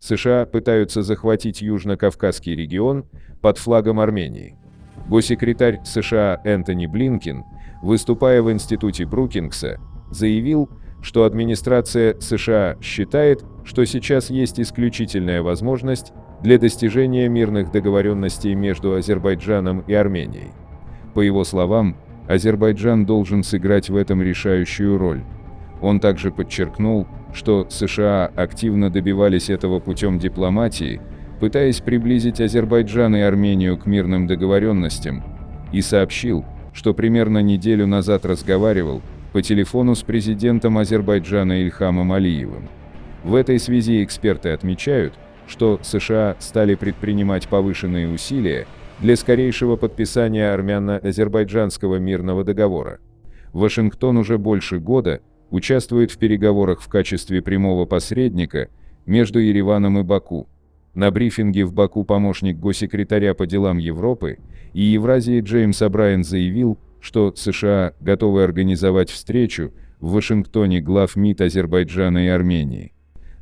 США пытаются захватить Южно-Кавказский регион под флагом Армении. Госсекретарь США Энтони Блинкен, выступая в институте Брукингса, заявил, что администрация США считает, что сейчас есть исключительная возможность для достижения мирных договоренностей между Азербайджаном и Арменией. По его словам, Азербайджан должен сыграть в этом решающую роль. Он также подчеркнул, что США активно добивались этого путем дипломатии, пытаясь приблизить Азербайджан и Армению к мирным договоренностям, и сообщил, что примерно неделю назад разговаривал по телефону с президентом Азербайджана Ильхамом Алиевым. В этой связи эксперты отмечают, что США стали предпринимать повышенные усилия для скорейшего подписания армяно-азербайджанского мирного договора. Вашингтон уже больше года участвует в переговорах в качестве прямого посредника между Ереваном и Баку. На брифинге в Баку помощник госсекретаря по делам Европы и Евразии Джеймс О'Брайен заявил, что США готовы организовать встречу в Вашингтоне глав МИД Азербайджана и Армении.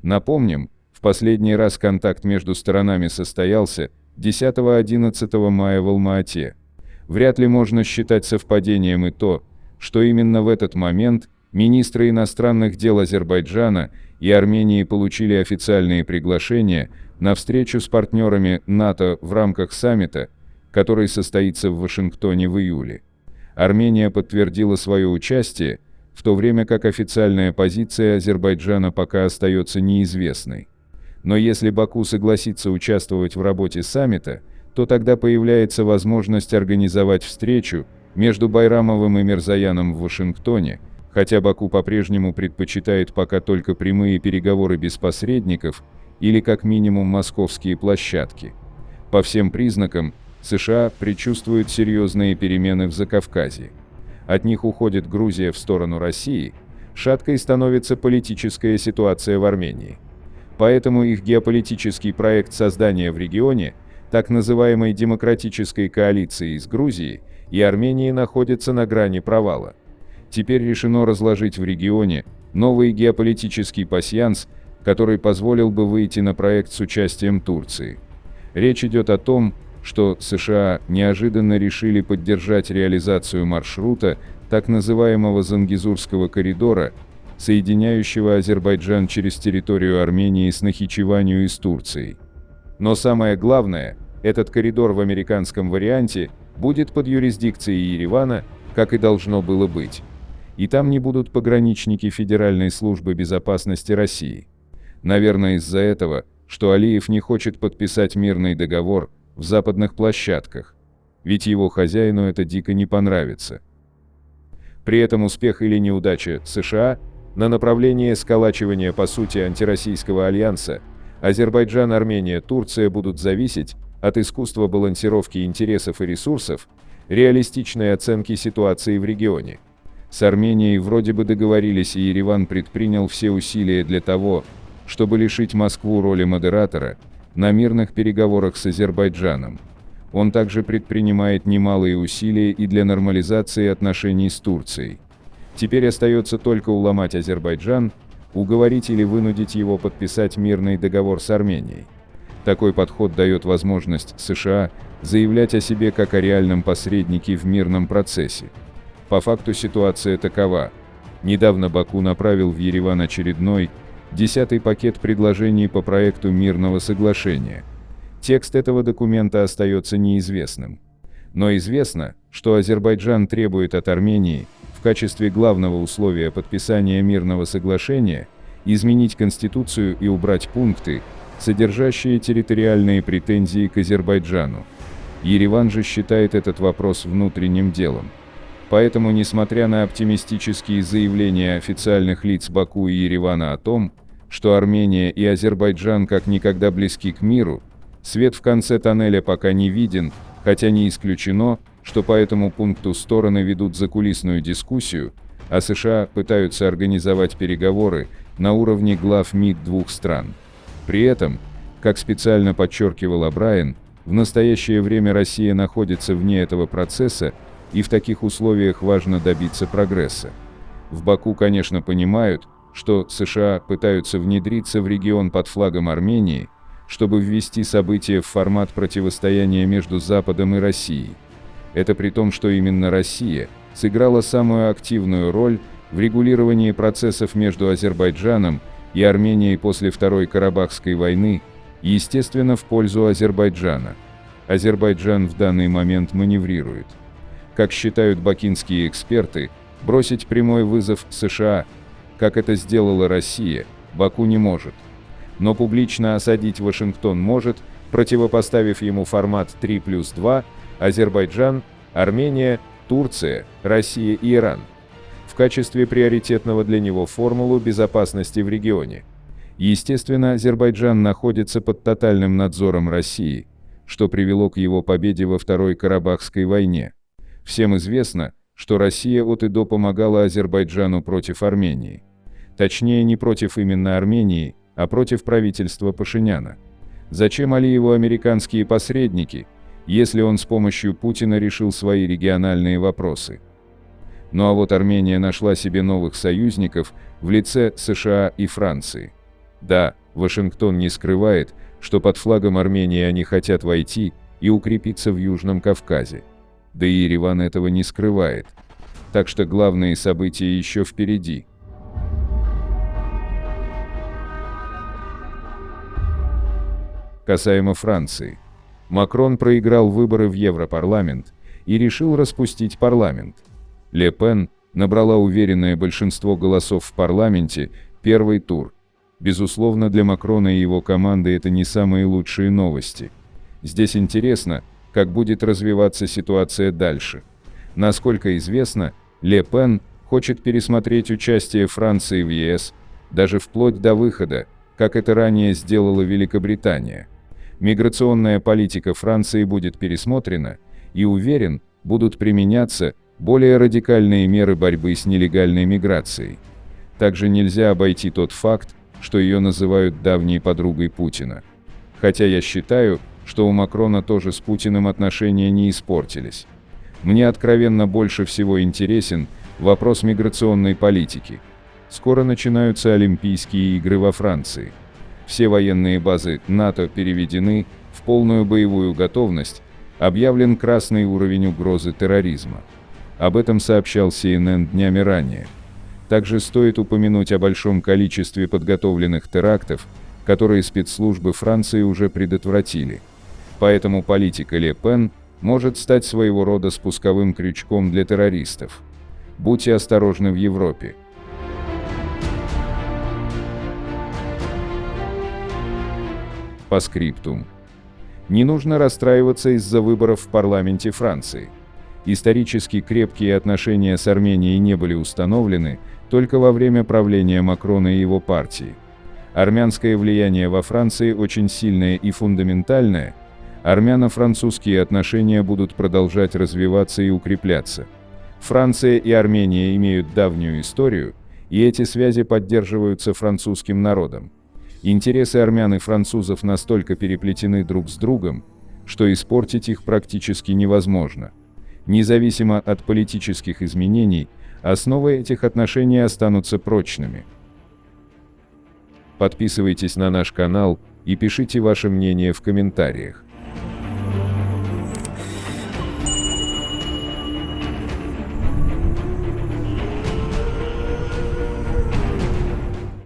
Напомним, в последний раз контакт между сторонами состоялся 10-11 мая в Алма-Ате. Вряд ли можно считать совпадением и то, что именно в этот момент министры иностранных дел Азербайджана и Армении получили официальные приглашения на встречу с партнерами НАТО в рамках саммита, который состоится в Вашингтоне в июле. Армения подтвердила свое участие, в то время как официальная позиция Азербайджана пока остается неизвестной. Но если Баку согласится участвовать в работе саммита, то тогда появляется возможность организовать встречу между Байрамовым и Мирзояном в Вашингтоне, хотя Баку по-прежнему предпочитает пока только прямые переговоры без посредников или как минимум московские площадки. По всем признакам, США предчувствуют серьезные перемены в Закавказье. От них уходит Грузия в сторону России, шаткой становится политическая ситуация в Армении. Поэтому их геополитический проект создания в регионе так называемой демократической коалиции с Грузией и Арменией находится на грани провала. Теперь решено разложить в регионе новый геополитический пасьянс, который позволил бы выйти на проект с участием Турции. Речь идет о том, что США неожиданно решили поддержать реализацию маршрута так называемого Зангезурского коридора, соединяющего Азербайджан через территорию Армении с Нахичеванью и с Турцией. Но самое главное, этот коридор в американском варианте будет под юрисдикцией Еревана, как и должно было быть. И там не будут пограничники Федеральной службы безопасности России. Наверное, из-за этого, что Алиев не хочет подписать мирный договор в западных площадках, ведь его хозяину это дико не понравится. При этом успех или неудача США на направлении сколачивания по сути антироссийского альянса Азербайджан, Армения, Турция будут зависеть от искусства балансировки интересов и ресурсов, реалистичной оценки ситуации в регионе. С Арменией вроде бы договорились, и Ереван предпринял все усилия для того, чтобы лишить Москву роли модератора на мирных переговорах с Азербайджаном. Он также предпринимает немалые усилия и для нормализации отношений с Турцией. Теперь остается только уломать Азербайджан, уговорить или вынудить его подписать мирный договор с Арменией. Такой подход дает возможность США заявлять о себе как о реальном посреднике в мирном процессе. По факту ситуация такова. Недавно Баку направил в Ереван очередной, 10-й пакет предложений по проекту мирного соглашения. Текст этого документа остается неизвестным. Но известно, что Азербайджан требует от Армении, в качестве главного условия подписания мирного соглашения, изменить Конституцию и убрать пункты, содержащие территориальные претензии к Азербайджану. Ереван же считает этот вопрос внутренним делом. Поэтому, несмотря на оптимистические заявления официальных лиц Баку и Еревана о том, что Армения и Азербайджан как никогда близки к миру, свет в конце тоннеля пока не виден, хотя не исключено, что по этому пункту стороны ведут закулисную дискуссию, а США пытаются организовать переговоры на уровне глав МИД двух стран. При этом, как специально подчеркивал О'Брайен, в настоящее время Россия находится вне этого процесса, и в таких условиях важно добиться прогресса. В Баку, конечно, понимают, что США пытаются внедриться в регион под флагом Армении, чтобы ввести события в формат противостояния между Западом и Россией. Это при том, что именно Россия сыграла самую активную роль в регулировании процессов между Азербайджаном и Арменией после Второй Карабахской войны, естественно, в пользу Азербайджана. Азербайджан в данный момент маневрирует. Как считают бакинские эксперты, бросить прямой вызов США, как это сделала Россия, Баку не может. Но публично осадить Вашингтон может, противопоставив ему формат 3+2 Азербайджан, Армения, Турция, Россия и Иран в качестве приоритетного для него формулу безопасности в регионе. Естественно, Азербайджан находится под тотальным надзором России, что привело к его победе во Второй Карабахской войне. Всем известно, что Россия от и до помогала Азербайджану против Армении. Точнее, не против именно Армении, а против правительства Пашиняна. Зачем Алиеву американские посредники, если он с помощью Путина решил свои региональные вопросы? Ну а вот Армения нашла себе новых союзников в лице США и Франции. Да, Вашингтон не скрывает, что под флагом Армении они хотят войти и укрепиться в Южном Кавказе. Да и Ереван этого не скрывает. Так что главные события еще впереди. Касаемо Франции. Макрон проиграл выборы в Европарламент и решил распустить парламент. Ле Пен набрала уверенное большинство голосов в парламенте, первый тур. Безусловно, для Макрона и его команды это не самые лучшие новости. Здесь интересно, как будет развиваться ситуация дальше. Насколько известно, Ле Пен хочет пересмотреть участие Франции в ЕС, даже вплоть до выхода, как это ранее сделала Великобритания. Миграционная политика Франции будет пересмотрена, и, уверен, будут применяться более радикальные меры борьбы с нелегальной миграцией. Также нельзя обойти тот факт, что ее называют давней подругой Путина. Хотя я считаю, что у Макрона тоже с Путиным отношения не испортились. Мне откровенно больше всего интересен вопрос миграционной политики. Скоро начинаются Олимпийские игры во Франции. Все военные базы НАТО переведены в полную боевую готовность, объявлен красный уровень угрозы терроризма. Об этом сообщал CNN днями ранее. Также стоит упомянуть о большом количестве подготовленных терактов, которые спецслужбы Франции уже предотвратили. Поэтому политика Ле Пен может стать своего рода спусковым крючком для террористов. Будьте осторожны в Европе. По скриптум. Не нужно расстраиваться из-за выборов в парламенте Франции. Исторически крепкие отношения с Арменией не были установлены только во время правления Макрона и его партии. Армянское влияние во Франции очень сильное и фундаментальное. Армяно-французские отношения будут продолжать развиваться и укрепляться. Франция и Армения имеют давнюю историю, и эти связи поддерживаются французским народом. Интересы армян и французов настолько переплетены друг с другом, что испортить их практически невозможно. Независимо от политических изменений, основы этих отношений останутся прочными. Подписывайтесь на наш канал и пишите ваше мнение в комментариях.